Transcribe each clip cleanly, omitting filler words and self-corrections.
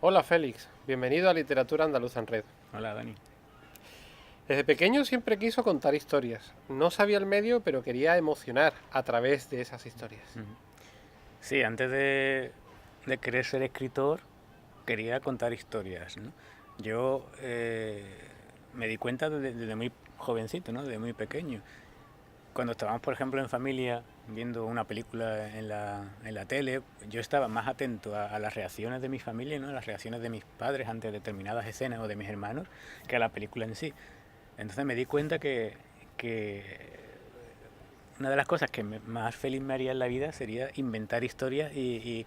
Hola Félix, bienvenido a Literatura Andaluza en Red. Hola, Dani. Desde pequeño siempre quiso contar historias. No sabía el medio, pero quería emocionar a través de esas historias. Ujú. Sí, antes de querer ser escritor, quería contar historias, ¿no? Yo me di cuenta desde muy jovencito, ¿no? Desde muy pequeño. Cuando estábamos, por ejemplo, en familia, viendo una película en la tele, yo estaba más atento a las reacciones de mi familia, ¿no? A las reacciones de mis padres ante determinadas escenas o de mis hermanos, que a la película en sí. Entonces me di cuenta que una de las cosas que más feliz me haría en la vida sería inventar historias y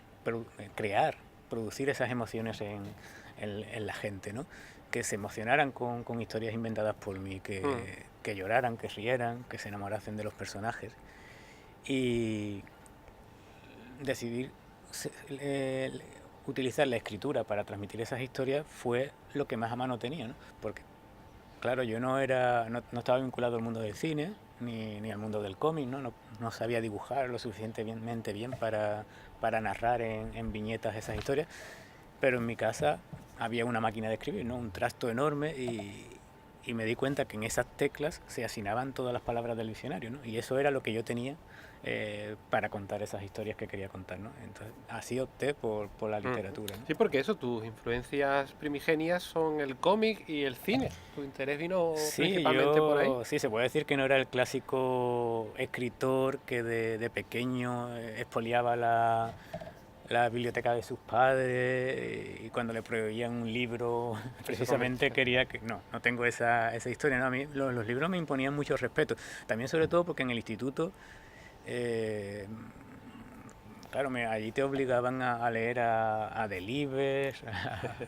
crear, producir esas emociones en la gente, ¿no? Que se emocionaran con historias inventadas por mí, Mm. que lloraran, que rieran, que se enamorasen de los personajes. Y decidir utilizar la escritura para transmitir esas historias fue lo que más a mano tenía, ¿no? Porque claro, yo no estaba vinculado al mundo del cine ni al mundo del cómic, ¿no? No sabía dibujar lo suficientemente bien para narrar en viñetas esas historias, pero en mi casa había una máquina de escribir, ¿no? Un trasto enorme y me di cuenta que en esas teclas se asignaban todas las palabras del diccionario, ¿no? Y eso era lo que yo tenía para contar esas historias que quería contar, ¿no? Entonces así opté por la Ujú. literatura, ¿no? Sí, porque eso, tus influencias primigenias son el cómic y el cine. Tu interés vino Sí, principalmente por ahí. yo sí se puede decir que no era el clásico escritor que de pequeño expoliaba la biblioteca de sus padres y cuando le prohibían un libro Eso no me precisamente dice. quería que... No, no tengo esa historia, ¿no? A mí los libros me imponían mucho respeto. También sobre todo porque en el instituto eh, claro, allí te obligaban a leer a Delibes,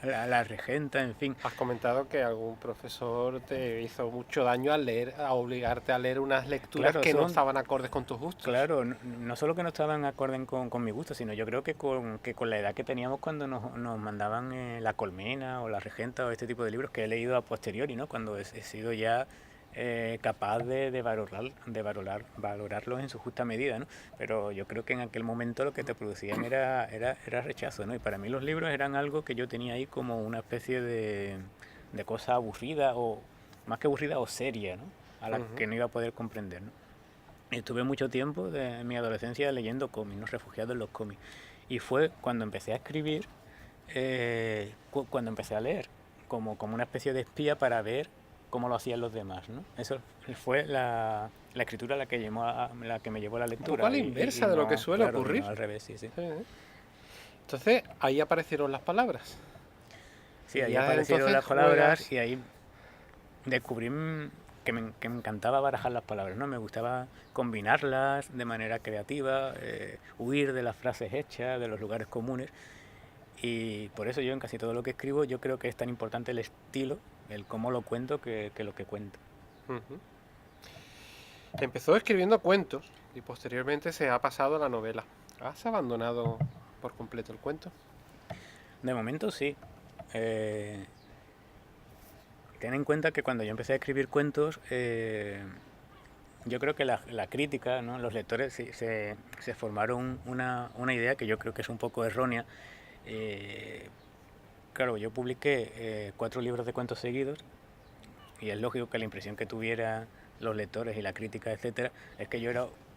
a la Regenta, en fin. Has comentado que algún profesor te hizo mucho daño al leer, a obligarte a leer unas lecturas Claro, que no son estaban acordes con tus gustos. Claro, no solo que no estaban acorde con mi gusto, sino yo creo que con la edad que teníamos cuando nos mandaban La Colmena o La Regenta o este tipo de libros que he leído a posteriori, ¿no? Cuando he sido ya capaz de valorarlos en su justa medida, ¿no? Pero yo creo que en aquel momento lo que te producían era rechazo, ¿no? Y para mí los libros eran algo que yo tenía ahí como una especie de cosa aburrida o más que aburrida o seria, ¿no? A la Ujú. que no iba a poder comprender, ¿no? Estuve mucho tiempo de mi adolescencia leyendo cómics, ¿no? Refugiado en los cómics. Y fue cuando empecé a escribir, cuando empecé a leer, como una especie de espía para ver cómo lo hacían los demás, ¿no? Eso fue la escritura la que me llevó a la Un poco a lectura la y inversa de lo que no, suele claro, y ocurrir. no al revés, sí, sí. Sí. Entonces, ahí aparecieron las palabras. Sí, Y ahí ya aparecieron entonces las palabras juegas. y ahí descubrí que me encantaba barajar las palabras, ¿no? Me gustaba combinarlas de manera creativa, huir de las frases hechas, de los lugares comunes. Y por eso yo en casi todo lo que escribo yo creo que es tan importante el estilo, el cómo lo cuento, que lo que cuento. Ujú. Empezó escribiendo cuentos y posteriormente se ha pasado a la novela. ¿Has abandonado por completo el cuento? De momento sí. Eh, Ten en cuenta que cuando yo empecé a escribir cuentos, yo creo que la crítica, ¿no? Los lectores se formaron una idea que yo creo que es un poco errónea. Eh, claro, yo publiqué 4 libros de cuentos seguidos y es lógico que la impresión que tuviera los lectores y la crítica, etcétera, es que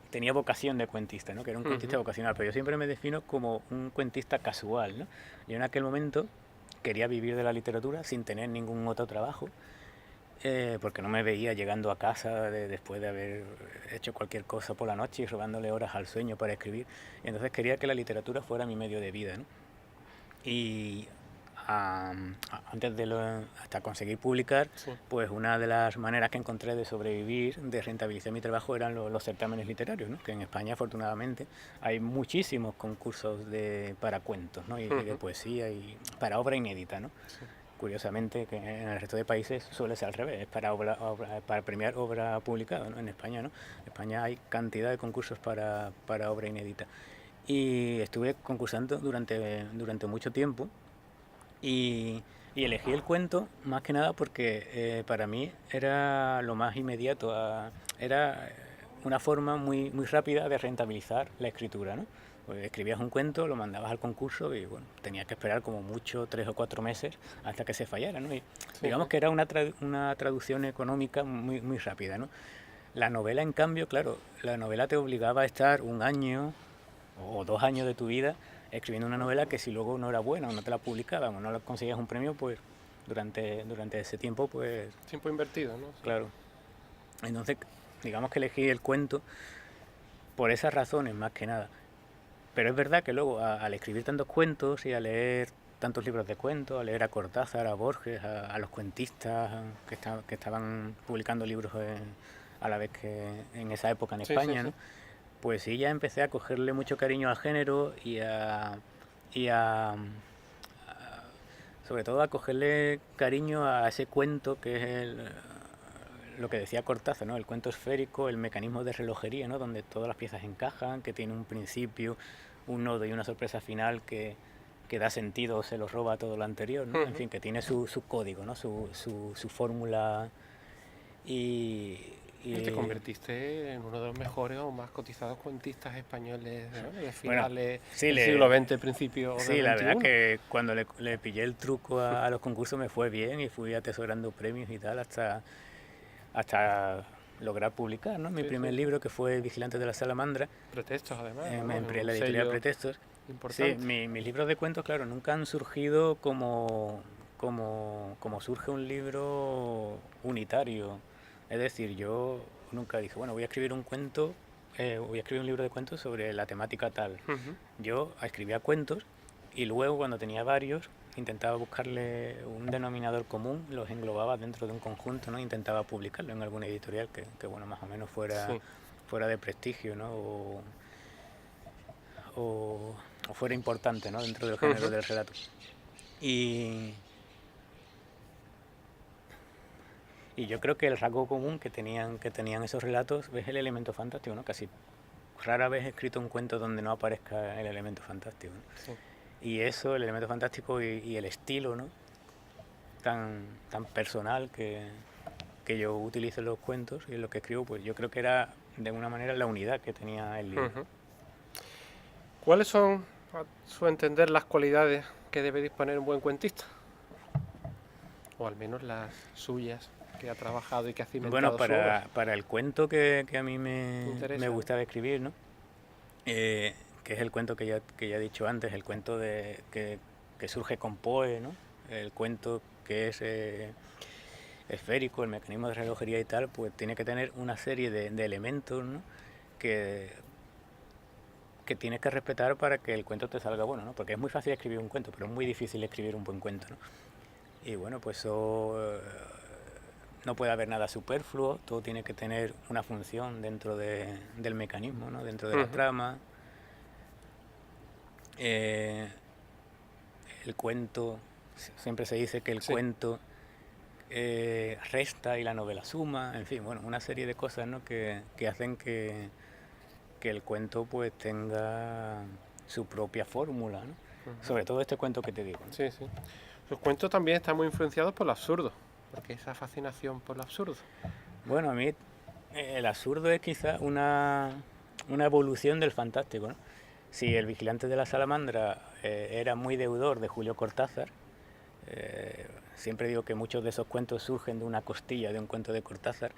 tenía vocación de cuentista, ¿no? Que era un cuentista Ujú. vocacional, pero yo siempre me defino como un cuentista casual, ¿no? Yo en aquel momento quería vivir de la literatura sin tener ningún otro trabajo, porque no me veía llegando a casa después de haber hecho cualquier cosa por la noche y robándole horas al sueño para escribir. Entonces quería que la literatura fuera mi medio de vida, ¿no? Y antes hasta conseguir publicar, Sí. pues una de las maneras que encontré de sobrevivir, de rentabilizar mi trabajo eran los certámenes literarios, ¿no? Que en España afortunadamente hay muchísimos concursos para cuentos, ¿no? Y de Ujú. poesía y para obra inédita, ¿no? Sí. Curiosamente que en el resto de países suele ser al revés, es para premiar obra publicada, ¿no? En España no, en España hay cantidad de concursos para obra inédita. Y estuve concursando durante mucho tiempo y, y elegí el cuento más que nada porque para mí era lo más inmediato, era una forma muy, muy rápida de rentabilizar la escritura, ¿no? Pues escribías un cuento, lo mandabas al concurso y bueno, tenías que esperar como mucho 3 o 4 meses hasta que se fallara, ¿no? Y Sí, digamos sí. que era una traducción económica muy, muy rápida, ¿no? La novela, en cambio, claro, la novela te obligaba a estar un año o 2 años de tu vida escribiendo una novela que si luego no era buena o no te la publicaban o no la conseguías un premio, pues durante ese tiempo, pues Tiempo invertido, ¿no? Sí. claro. Entonces, digamos que elegí el cuento por esas razones más que nada. Pero es verdad que luego al escribir tantos cuentos y a leer tantos libros de cuentos, a leer a Cortázar, a Borges, a los cuentistas que estaban publicando libros a la vez que en esa época en Sí, sí, España, sí. ¿no? Pues sí, ya empecé a cogerle mucho cariño al género y a sobre todo a cogerle cariño a ese cuento que es lo que decía Cortázar, ¿no? El cuento esférico, el mecanismo de relojería, ¿no? Donde todas las piezas encajan, que tiene un principio, un nodo y una sorpresa final que da sentido o se lo roba todo lo anterior, ¿no? En fin, que tiene su código, ¿no? Su fórmula y, Y te y convertiste en uno de los mejores o más cotizados cuentistas españoles, ¿no? De bueno, finales sí, del siglo XX, principios del sí, la verdad XXI. que cuando le pillé el truco a los concursos me fue bien y fui atesorando premios y tal hasta lograr publicar, ¿no? Mi Sí, sí. primer libro, que fue Vigilante de la Salamandra, Pretextos, además, en vamos, en un la editorial sello Pretextos. Sí, importante. mis libros de cuentos, claro, nunca han surgido como surge un libro unitario. Es decir, yo nunca dije, bueno, voy a escribir un cuento, voy a escribir un libro de cuentos sobre la temática tal. Ujú. Yo escribía cuentos y luego cuando tenía varios intentaba buscarle un denominador común, los englobaba dentro de un conjunto, ¿no? Intentaba publicarlo en alguna editorial que bueno, más o menos Sí. fuera de prestigio, ¿no? O fuera importante, ¿no? Dentro del género Ujú. del relato. Y, y yo creo que el rasgo común que tenían esos relatos es el elemento fantástico, ¿no? Casi rara vez he escrito un cuento donde no aparezca el elemento fantástico, ¿no? Sí. Y eso, el elemento fantástico y el estilo, ¿no? Tan personal que yo utilizo en los cuentos y en lo que escribo, pues yo creo que era de alguna manera la unidad que tenía el libro. Ujú. ¿Cuáles son, a su entender, las cualidades que debe disponer un buen cuentista? O al menos las suyas, que ha trabajado y que ha Bueno, cimentado su obra. para el cuento que a mí Me me interesa, ¿no? gustaba escribir, ¿no? Que es el cuento que ya he dicho antes, el cuento que surge con Poe, ¿no? El cuento que es esférico, el mecanismo de relojería y tal, pues tiene que tener una serie de elementos, ¿no? que, que tienes que respetar para que el cuento te salga bueno, ¿no? Porque es muy fácil escribir un cuento, pero es muy difícil escribir un buen cuento, ¿no? Y bueno, pues eso no puede haber nada superfluo, todo tiene que tener una función dentro del mecanismo, ¿no? Dentro de la Ujú. trama. Eh, el cuento, siempre se dice que el Sí. cuento resta y la novela suma, en fin, bueno, una serie de cosas, ¿no? que hacen que el cuento pues tenga su propia fórmula, ¿no? Ujú. Sobre todo este cuento que te digo, ¿no? Sí, sí. Sus cuentos también están muy influenciados por lo absurdo, porque esa fascinación por lo absurdo. Bueno, a mí el absurdo es quizá una evolución del fantástico, ¿no? Si el vigilante de la salamandra era muy deudor de Julio Cortázar, siempre digo que muchos de esos cuentos surgen de una costilla de un cuento de Cortázar.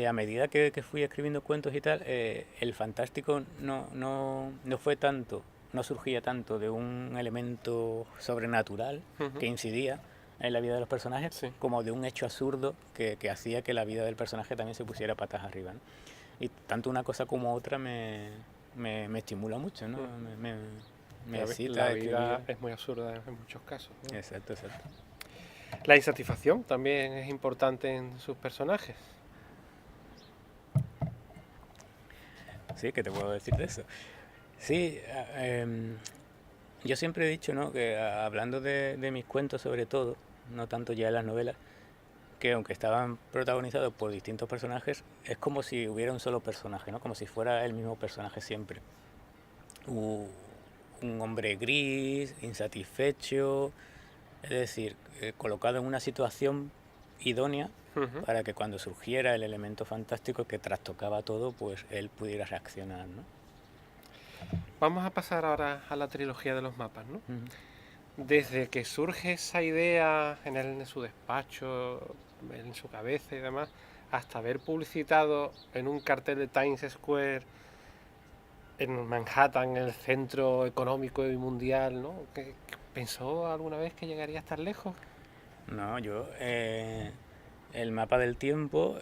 A medida que fui escribiendo cuentos y tal, el fantástico no fue tanto, no surgía tanto de un elemento sobrenatural Ujú. que incidía en la vida de los personajes, Sí. como de un hecho absurdo que hacía que la vida del personaje también se pusiera patas arriba, ¿no? Y tanto una cosa como otra me estimula mucho, ¿no? Ujú. Me excita La a escribir. vida es muy absurda en muchos casos, ¿no? Exacto, exacto. La insatisfacción también es importante en sus personajes. Sí, ¿qué te puedo decir de eso? Sí, yo siempre he dicho, ¿no? Que hablando de mis cuentos sobre todo, no tanto ya de las novelas, que aunque estaban protagonizados por distintos personajes, es como si hubiera un solo personaje, ¿no? Como si fuera el mismo personaje siempre. U- un hombre gris, insatisfecho, es decir, colocado en una situación idónea Ujú. para que cuando surgiera el elemento fantástico que trastocaba todo, pues él pudiera reaccionar, ¿no? Vamos a pasar ahora a la trilogía de los mapas, ¿no? Ujú. Desde que surge esa idea en su despacho, en su cabeza y demás, hasta haber publicitado en un cartel de Times Square en Manhattan, en el centro económico y mundial, ¿no? ¿Pensó alguna vez que llegaría a estar lejos? No, el mapa del tiempo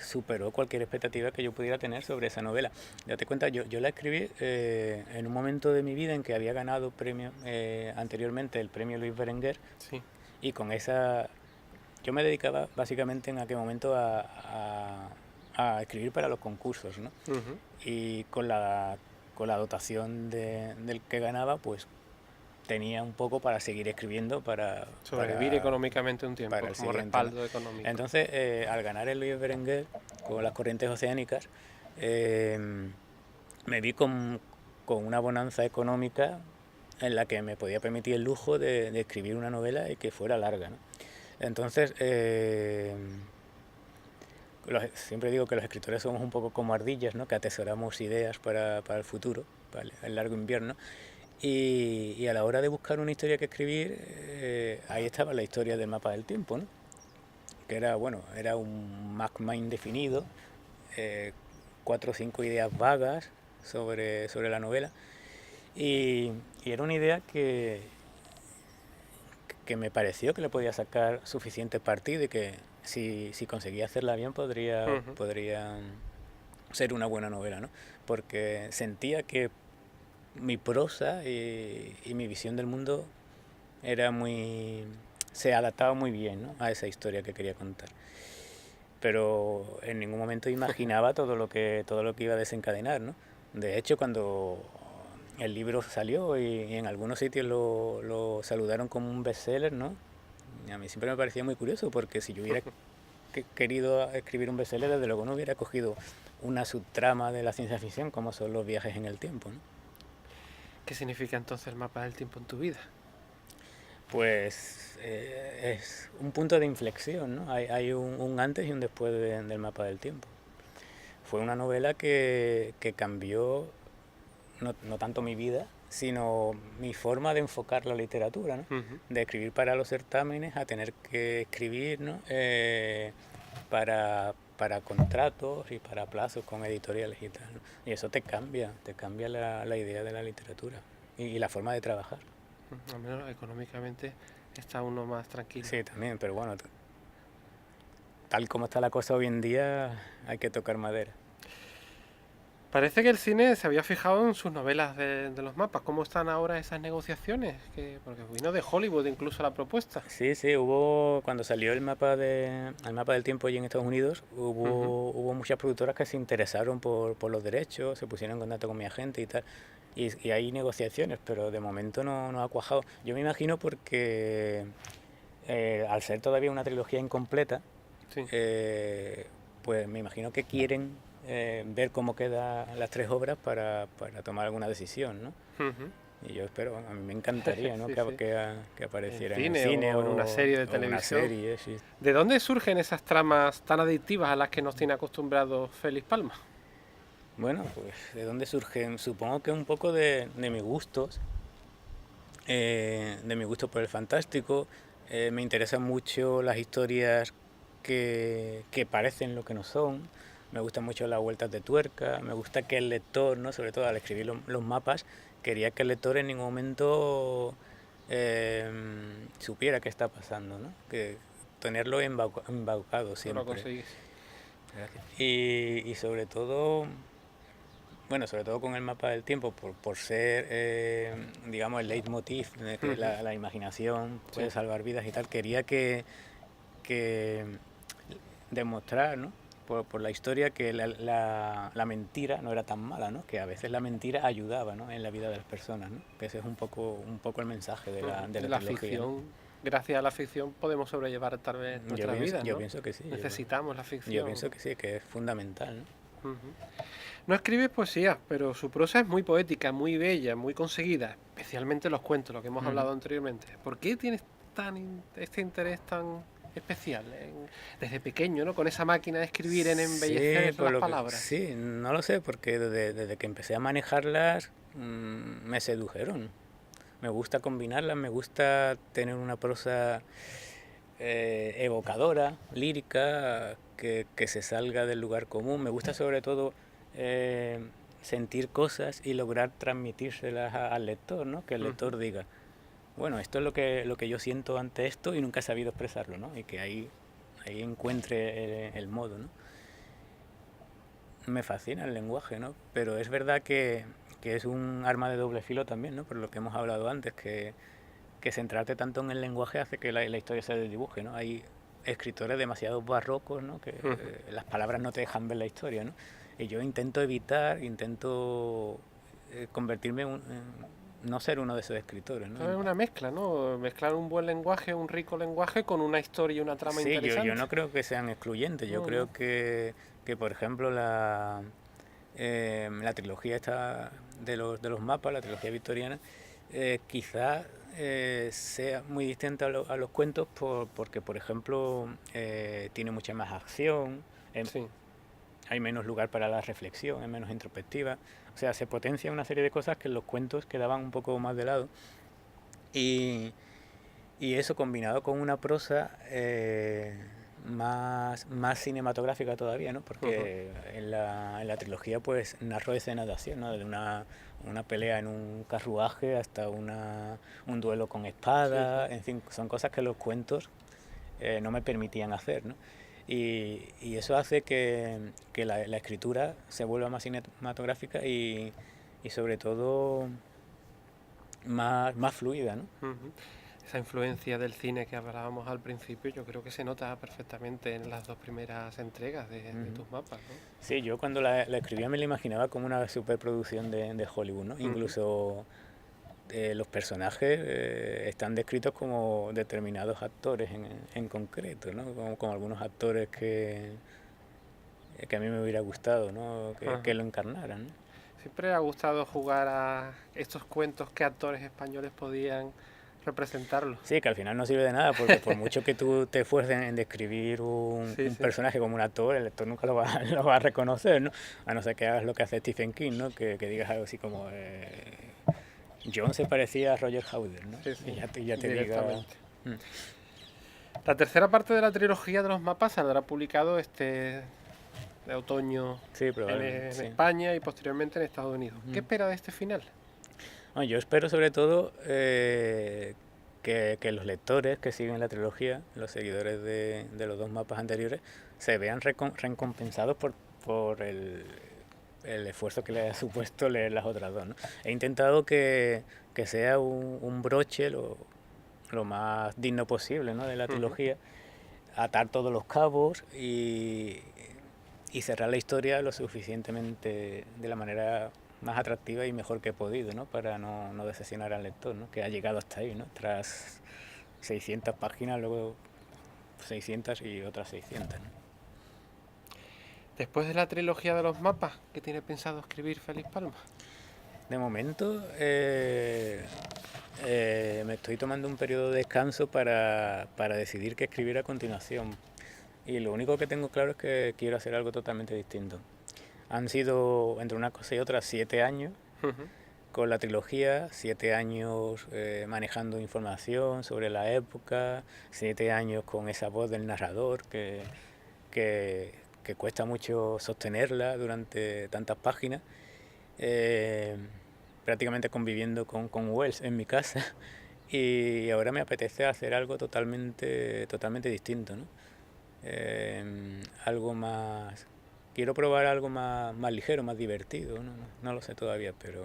superó cualquier expectativa que yo pudiera tener sobre esa novela. Date cuenta, yo la escribí en un momento de mi vida en que había ganado premio anteriormente el premio Luis Berenguer, Sí. y con esa yo me dedicaba básicamente en aquel momento a escribir para los concursos, ¿no? Ujú. Y con la dotación del que ganaba, pues tenía un poco para seguir escribiendo Sobrevivir económicamente un tiempo, para el como siguiente, ¿no? respaldo económico. Entonces, al ganar el Luis Berenguer con las corrientes oceánicas, me vi con una bonanza económica en la que me podía permitir el lujo de escribir una novela y que fuera larga, ¿no? Entonces, siempre digo que los escritores somos un poco como ardillas, ¿no? Que atesoramos ideas para el futuro, para el largo invierno. Y a la hora de buscar una historia que escribir, ahí estaba la historia del mapa del tiempo, ¿no? Que era, bueno, era un magma indefinido, 4 o 5 ideas vagas sobre la novela. Y era una idea que me pareció que le podía sacar suficiente partido y que si conseguía hacerla bien podría ser una buena novela, ¿no? Porque sentía que mi prosa y mi visión del mundo se adaptaba muy bien, ¿no? A esa historia que quería contar. Pero en ningún momento imaginaba todo lo que iba a desencadenar, ¿no? De hecho, cuando el libro salió y en algunos sitios lo saludaron como un bestseller, ¿no? A mí siempre me parecía muy curioso, porque si yo hubiera querido escribir un bestseller, desde luego no hubiera cogido una subtrama de la ciencia ficción como son los viajes en el tiempo, ¿no? ¿Qué significa entonces el mapa del tiempo en tu vida? Pues es un punto de inflexión, ¿no? Hay un antes y un después del mapa del tiempo. Fue una novela que cambió no tanto mi vida, sino mi forma de enfocar la literatura, ¿no? Ujú. De escribir para los certámenes a tener que escribir, ¿no? Para contratos y para plazos con editoriales y tal, ¿no? Y eso te cambia la idea de la literatura y la forma de trabajar. Al menos económicamente está uno más tranquilo. Sí, también, pero bueno, tal como está la cosa hoy en día, hay que tocar madera. Parece que el cine se había fijado en sus novelas de los mapas. ¿Cómo están ahora esas negociaciones? Porque vino de Hollywood incluso la propuesta. Sí, cuando salió el mapa del tiempo allí en Estados Unidos, hubo muchas productoras que se interesaron por los derechos, se pusieron en contacto con mi agente y tal. Y hay negociaciones, pero de momento no ha cuajado. Yo me imagino porque al ser todavía una trilogía incompleta, Sí. pues me imagino que quieren ver cómo quedan las 3 obras para tomar alguna decisión, ¿no? Ujú. Y yo espero, a mí me encantaría, ¿no? Sí, que, sí. que apareciera En en el cine cine o en una serie de o una televisión. serie, sí. ¿De dónde surgen esas tramas tan adictivas a las que nos tiene acostumbrados Félix Palma? Bueno, pues ¿de dónde surgen? Supongo que un poco de mis gustos, de mi gusto por el fantástico. Me interesan mucho las historias que parecen lo que no son. Me gustan mucho las vueltas de tuerca. Me gusta que el lector, ¿no? Sobre todo al escribir los mapas, quería que el lector en ningún momento supiera qué está pasando, ¿no? Que tenerlo embaucado No siempre. lo conseguís. Gracias. Y sobre todo, bueno, sobre todo con el mapa del tiempo, por ser, digamos, el leitmotiv, de que la imaginación puede salvar vidas y tal, quería que demostrar, ¿no? Por la historia, que la mentira no era tan mala, ¿no? Que a veces la mentira ayudaba, ¿no? En la vida de las personas, ¿no? Que ese es un poco el mensaje de la trilogía, ficción, ¿no? gracias a la ficción podemos sobrellevar tal vez nuestras vidas, ¿no? Yo pienso que sí. Necesitamos la ficción. Yo pienso que sí, que es fundamental, ¿no? No escribe poesía, pero su prosa es muy poética, muy bella, muy conseguida, especialmente los cuentos, lo que hemos hablado anteriormente. ¿Por qué tienes este interés tan especial desde pequeño, ¿no? Con esa máquina de escribir en Sí, embellecer por las lo que, palabras. sí, no lo sé, porque desde que empecé a manejarlas me sedujeron. Me gusta combinarlas, me gusta tener una prosa evocadora, lírica, que se salga del lugar común. Me gusta sobre todo eh, sentir cosas y lograr transmitírselas al lector, ¿no? Que el lector diga, bueno, esto es lo que yo siento ante esto y nunca he sabido expresarlo, ¿no? Y que ahí encuentre el modo, ¿no? Me fascina el lenguaje, ¿no? Pero es verdad que es un arma de doble filo también, ¿no? Por lo que hemos hablado antes, que centrarte tanto en el lenguaje hace que la historia se desdibuje, ¿no? Hay escritores demasiado barrocos, ¿no? Que las palabras no te dejan ver la historia, ¿no? Y yo intento convertirme no ser uno de esos escritores, ¿no? Es una mezcla, ¿no? Mezclar un buen lenguaje, un rico lenguaje con una historia y una trama Sí, yo interesante. no creo que sean excluyentes, yo No, no. creo que por ejemplo, la trilogía esta de los mapas, la trilogía victoriana, quizás sea muy distinta a los cuentos porque, por ejemplo, tiene mucha más acción, Sí. hay menos lugar para la reflexión, es menos introspectiva. O sea, se potencia una serie de cosas que en los cuentos quedaban un poco más de lado. Y, y eso combinado con una prosa más cinematográfica todavía, ¿no? Porque en la trilogía pues narró escenas de acción, ¿no? Desde una pelea en un carruaje hasta un duelo con Sí, sí. espada, en fin, son cosas que los cuentos no me permitían hacer, ¿no? Y eso hace que la escritura se vuelva más cinematográfica y sobre todo más fluida, ¿no? Ujú. Esa influencia del cine que hablábamos al principio, yo creo que se nota perfectamente en las dos primeras entregas de tus mapas, ¿no? Sí, yo cuando la escribía me la imaginaba como una superproducción de Hollywood, ¿no? Ujú. Incluso los personajes están descritos como determinados actores en concreto, ¿no? Como algunos actores que a mí me hubiera gustado, ¿no? Que Ajá. lo encarnaran, ¿no? Siempre ha gustado jugar a estos cuentos que actores españoles podían representarlos. Sí, que al final no sirve de nada, porque por mucho que tú te esfuerces en describir Sí, un sí. personaje como un actor, el lector nunca lo va a reconocer, ¿no? A no ser que hagas lo que hace Stephen King, ¿no? Que digas algo así como... John se parecía a Roger Hauer, ¿no? Sí, Y sí. ya te diga... Directamente. Mm. La tercera parte de la trilogía de los mapas saldrá publicado de otoño Sí, probablemente, en sí. España y posteriormente en Estados Unidos. ¿Qué Mm. espera de este final? Bueno, yo espero sobre todo que los lectores que siguen la trilogía, los seguidores de los dos mapas anteriores, se vean recompensados por el esfuerzo que les ha supuesto leer las otras dos, ¿no? He intentado que sea un broche lo más digno posible, ¿no? De la Ujú. trilogía, atar todos los cabos y cerrar la historia lo suficientemente de la manera más atractiva y mejor que he podido, ¿no? Para no decepcionar al lector, ¿no? Que ha llegado hasta ahí, ¿no? Tras 600 páginas, luego 600 y otras 600, ¿no? Después de la trilogía de los mapas, ¿qué tiene pensado escribir Félix Palma? De momento me estoy tomando un periodo de descanso para decidir qué escribir a continuación. Y lo único que tengo claro es que quiero hacer algo totalmente distinto. Han sido, entre una cosa y otra, 7 años Ujú. con la trilogía, 7 años manejando información sobre la época, 7 años con esa voz del narrador que, que cuesta mucho sostenerla durante tantas páginas, eh, prácticamente conviviendo con Wells en mi casa y ahora me apetece hacer algo totalmente distinto, ¿no? Algo más... Quiero probar algo más ligero, más divertido, no lo sé todavía, pero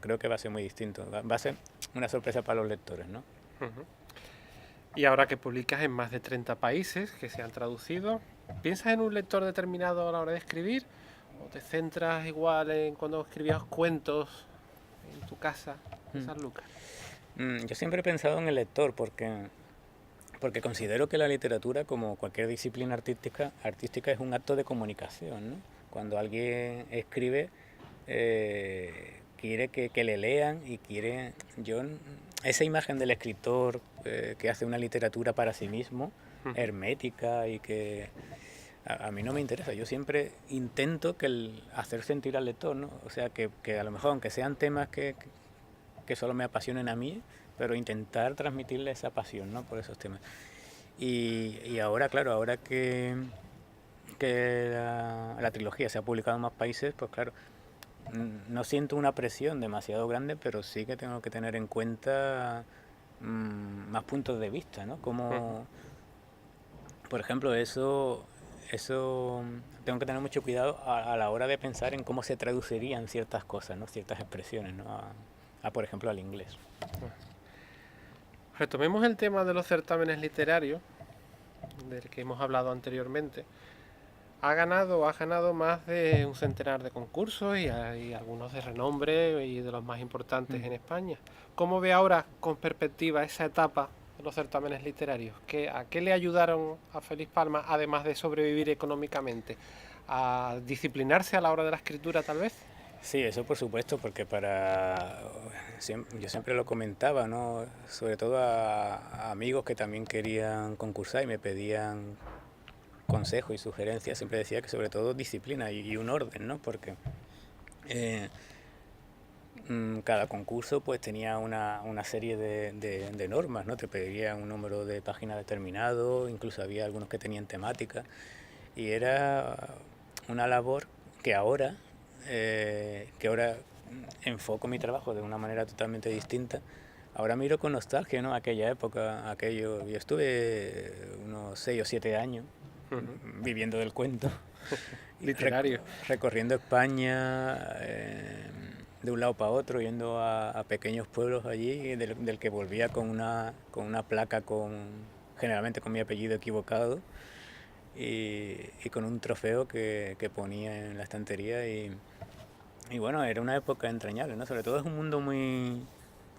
creo que va a ser muy distinto. Va a ser una sorpresa para los lectores, ¿no? Ujú. Y ahora que publicas en más de 30 países que se han traducido, ¿piensas en un lector determinado a la hora de escribir? ¿O te centras igual en cuando escribías cuentos en tu casa en Mm. San Lucas? Yo siempre he pensado en el lector porque considero que la literatura, como cualquier disciplina artística es un acto de comunicación, ¿no? Cuando alguien escribe, quiere que le lean y quiere... Esa imagen del escritor que hace una literatura para sí mismo, hermética y que a mí no me interesa. Yo siempre intento hacer sentir al lector, ¿no? O sea, que a lo mejor, aunque sean temas que solo me apasionen a mí, pero intentar transmitirle esa pasión, ¿no? Por esos temas. Y ahora, claro, ahora que la trilogía se ha publicado en más países, pues claro, no siento una presión demasiado grande, pero sí que tengo que tener en cuenta más puntos de vista, ¿no? Como, por ejemplo, eso tengo que tener mucho cuidado a la hora de pensar en cómo se traducirían ciertas cosas, ¿no? Ciertas expresiones, ¿no? Por ejemplo, al inglés. Retomemos el tema de los certámenes literarios, del que hemos hablado anteriormente. Ha ganado más de un centenar de concursos y hay algunos de renombre y de los más importantes en España. ¿Cómo ve ahora con perspectiva esa etapa de los certámenes literarios? ¿A qué le ayudaron a Félix Palma, además de sobrevivir económicamente? ¿A disciplinarse a la hora de la escritura, tal vez? Sí, eso por supuesto, porque yo siempre lo comentaba, ¿no? Sobre todo a amigos que también querían concursar y me pedían consejos y sugerencias. Siempre decía que sobre todo disciplina y un orden, ¿no? Porque cada concurso pues tenía una serie de normas, ¿no? Te pedían un número de páginas determinado, incluso había algunos que tenían temática, y era una labor que ahora enfoco mi trabajo de una manera totalmente distinta. Ahora miro con nostalgia, ¿no? Aquella época, yo estuve unos 6 o 7 años viviendo del cuento. Literario. Recorriendo España de un lado para otro, yendo a pequeños pueblos allí, del que volvía con una placa generalmente con mi apellido equivocado y con un trofeo que ponía en la estantería y bueno, era una época entrañable, ¿no? Sobre todo es un mundo muy,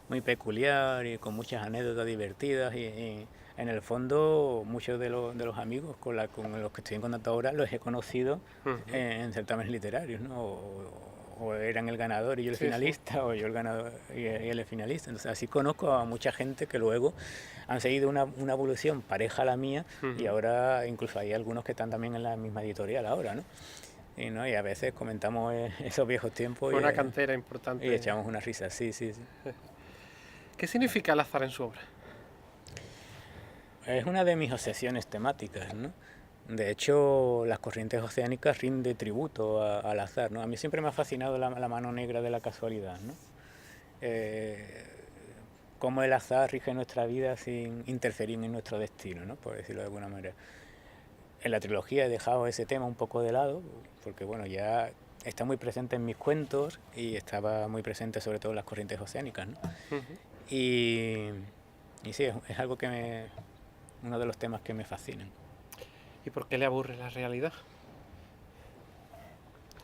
muy peculiar y con muchas anécdotas divertidas y en el fondo muchos de los amigos con los que estoy en contacto ahora los he conocido en certámenes literarios, ¿no? O eran el ganador y yo el finalista, sí. O yo el ganador y él el finalista. Entonces así conozco a mucha gente que luego han seguido una evolución pareja a la mía y ahora incluso hay algunos que están también en la misma editorial ahora, ¿no? Y a veces comentamos esos viejos tiempos. Fue una cantera importante. Y echamos una risa, sí. ¿Qué significa el azar en su obra? Es una de mis obsesiones temáticas, ¿no? De hecho, las corrientes oceánicas rinde tributo al azar, ¿no? A mí siempre me ha fascinado la mano negra de la casualidad, ¿no? Cómo el azar rige nuestra vida sin interferir en nuestro destino, ¿no? Por decirlo de alguna manera. En la trilogía he dejado ese tema un poco de lado, porque bueno, ya está muy presente en mis cuentos y estaba muy presente sobre todo en las corrientes oceánicas, ¿no? Y sí, es algo uno de los temas que me fascinan. ¿Y por qué le aburre la realidad?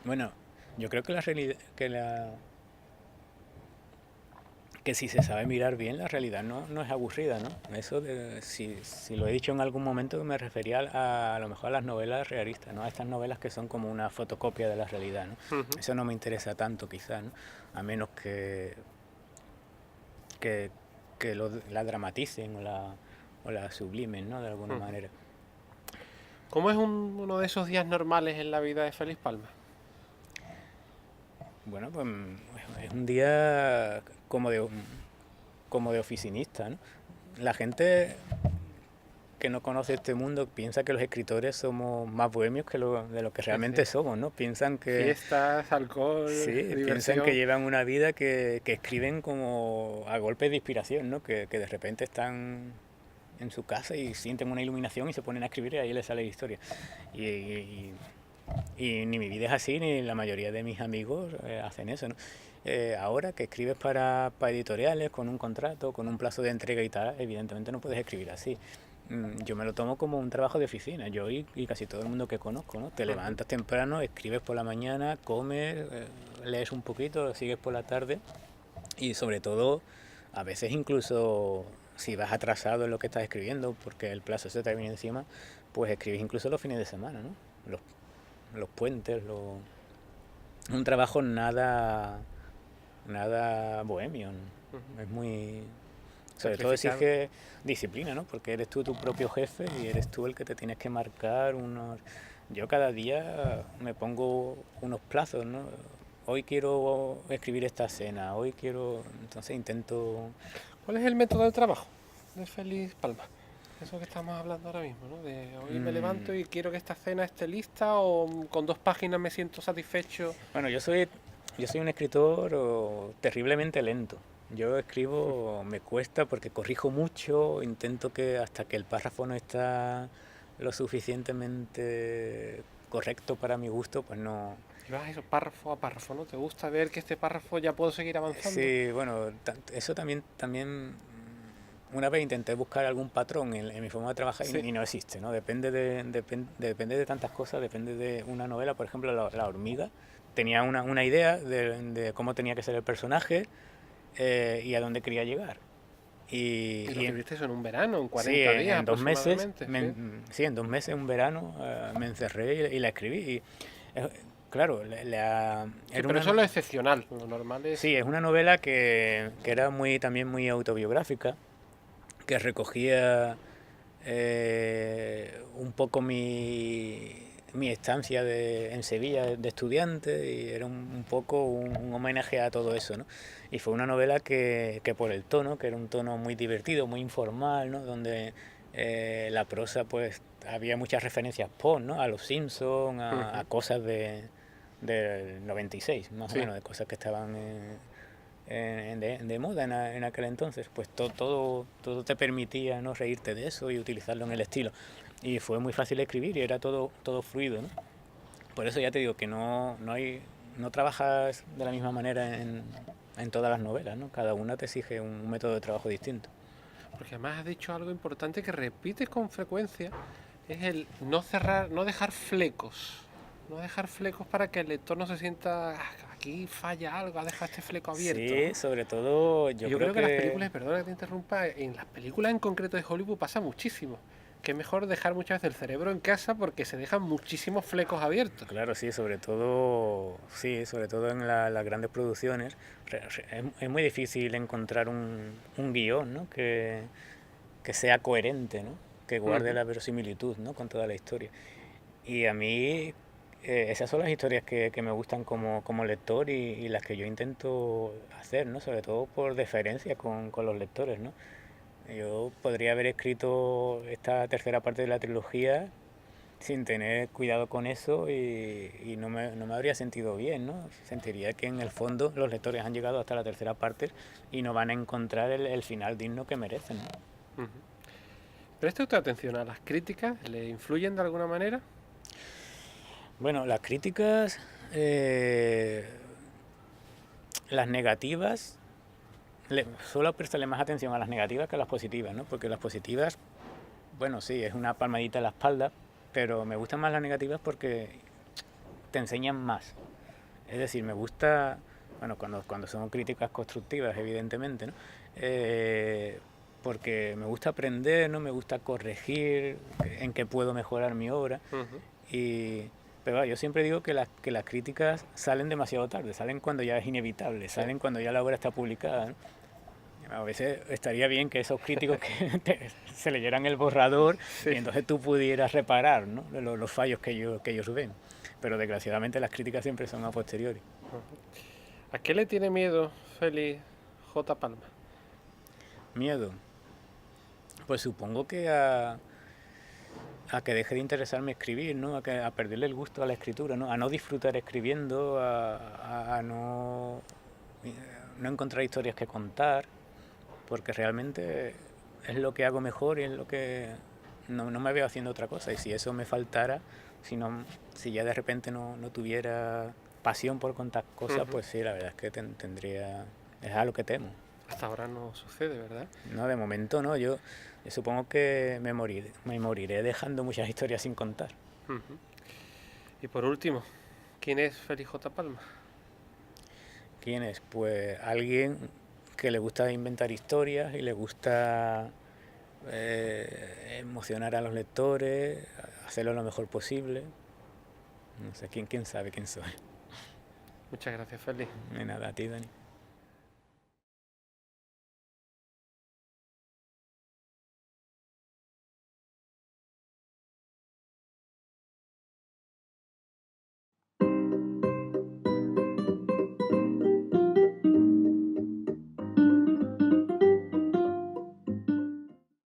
Bueno, yo creo que la realidad, que si se sabe mirar bien, la realidad no es aburrida, ¿no? Eso, si lo he dicho en algún momento, me refería a lo mejor a las novelas realistas, ¿no? A estas novelas que son como una fotocopia de la realidad, ¿no? Eso no me interesa tanto, quizás, ¿no? A menos que la dramaticen o la sublimen, ¿no? De alguna manera. ¿Cómo es uno de esos días normales en la vida de Félix Palma? Bueno, pues es un día como de oficinista, ¿no? La gente que no conoce este mundo piensa que los escritores somos más bohemios de lo que realmente somos, ¿no? Piensan que... Fiestas, alcohol, diversión. Piensan que llevan una vida que escriben como a golpes de inspiración, ¿no? Que de repente están en su casa y sienten una iluminación y se ponen a escribir y ahí les sale la historia. Y ni mi vida es así, ni la mayoría de mis amigos hacen eso, ¿no? Ahora que escribes para editoriales, con un contrato, con un plazo de entrega y tal, evidentemente no puedes escribir así. Yo me lo tomo como un trabajo de oficina, yo y casi todo el mundo que conozco, ¿no? Te levantas temprano, escribes por la mañana, comes, lees un poquito, sigues por la tarde y sobre todo, a veces incluso si vas atrasado en lo que estás escribiendo, porque el plazo se te viene encima, pues escribes incluso los fines de semana, ¿no? Los puentes, un trabajo nada bohemio, ¿no? Es muy... Sobre todo sacrificado. exige disciplina, ¿no? Porque eres tú tu propio jefe y eres tú el que te tienes que marcar unos... Yo cada día me pongo unos plazos, ¿no? Hoy quiero escribir esta escena, hoy quiero... Entonces intento... ¿Cuál es el método de trabajo de Félix Palma? Eso que estamos hablando ahora mismo, ¿no? De hoy me levanto mm, y quiero que esta cena esté lista o con 2 páginas me siento satisfecho. Bueno, yo soy un escritor terriblemente lento. Yo escribo, me cuesta porque corrijo mucho, intento que hasta que el párrafo no está lo suficientemente correcto para mi gusto, pues no. Y vas eso párrafo a párrafo, ¿no? ¿Te gusta ver que este párrafo ya puedo seguir avanzando? Sí, bueno, eso también una vez intenté buscar algún patrón en mi forma de trabajar Sí. y no existe, ¿no? Depende de tantas cosas, depende de una novela, por ejemplo, La hormiga. Tenía una idea de cómo tenía que ser el personaje y a dónde quería llegar. Y lo Y escribiste eso en un verano, en sí, 40 días en 2 meses, aproximadamente, sí. sí, en 2 meses, un verano, me encerré y la escribí. Y, eh, claro, Sí, era pero una, eso es lo excepcional. Lo normal es. sí, es una novela que era también muy autobiográfica, que recogía un poco mi estancia en Sevilla de estudiante y era un poco un homenaje a todo eso, ¿no? Y fue una novela que por el tono, que era un tono muy divertido, muy informal, ¿no? Donde la prosa, pues, había muchas referencias pop, ¿no? A los Simpsons, a Ujú. cosas del 96, más o Sí. menos, de cosas que estaban de moda en aquel entonces, pues todo te permitía no reírte de eso y utilizarlo en el estilo. Y fue muy fácil escribir y era todo fluido, ¿no? Por eso ya te digo que no trabajas de la misma manera en todas las novelas, ¿no? Cada una te exige un método de trabajo distinto. Porque además has dicho algo importante que repites con frecuencia, es el no cerrar, no dejar flecos. No dejar flecos para que el lector no se sienta, "Ah, aquí falla algo, ha dejado este fleco abierto, Sí, ¿no?". sobre todo Y yo yo creo creo que las que películas, perdona que te interrumpa, en las películas en concreto de Hollywood pasa muchísimo. Que es mejor dejar muchas veces el cerebro en casa porque se dejan muchísimos flecos abiertos. claro, sí, sobre todo en las grandes producciones, es muy difícil encontrar un guión, ¿no? Que sea coherente, ¿no? Que guarde Ujú. la verosimilitud, ¿no? Con toda la historia. Y a mí esas son las historias que me gustan como lector y las que yo intento hacer, ¿no? Sobre todo por deferencia con los lectores, ¿no? Yo podría haber escrito esta tercera parte de la trilogía sin tener cuidado con eso y no me habría sentido bien, ¿no? Sentiría que en el fondo los lectores han llegado hasta la tercera parte y no van a encontrar el final digno que merecen, ¿no? Ujú. ¿Presta usted atención a las críticas? ¿Le influyen de alguna manera? Bueno, las críticas, las negativas, suelo prestarle más atención a las negativas que a las positivas, ¿no? Porque las positivas, bueno, sí, es una palmadita en la espalda, pero me gustan más las negativas porque te enseñan más. Es decir, me gusta, bueno, cuando son críticas constructivas, evidentemente, ¿no? Porque me gusta aprender, ¿no? Me gusta corregir en qué puedo mejorar mi obra. Ujú. Y, pero yo siempre digo que las críticas salen demasiado tarde, salen cuando ya es inevitable, Sí. salen cuando ya la obra está publicada, ¿no? A veces estaría bien que esos críticos se leyeran el borrador y Sí. entonces tú pudieras reparar, ¿no? Los fallos que ellos ven. Pero desgraciadamente las críticas siempre son a posteriori. Ujú. ¿A qué le tiene miedo Félix J. Palma? Miedo. Pues supongo que a que deje de interesarme escribir, ¿no? A perderle el gusto a la escritura, ¿no? A no disfrutar escribiendo, a no encontrar historias que contar, porque realmente es lo que hago mejor y es lo que no me veo haciendo otra cosa. Y si eso me faltara, si, no, si ya de repente no tuviera pasión por contar cosas, Ujú. pues sí, la verdad es que es a lo que temo. Hasta ahora no sucede, ¿verdad? No, de momento no, yo supongo que me moriré dejando muchas historias sin contar. Ujú. Y por último, ¿quién es Félix J. Palma? ¿Quién es? Pues alguien que le gusta inventar historias y le gusta emocionar a los lectores, hacerlo lo mejor posible. No sé, ¿quién sabe quién soy? Muchas gracias, Félix. De nada, a ti, Dani.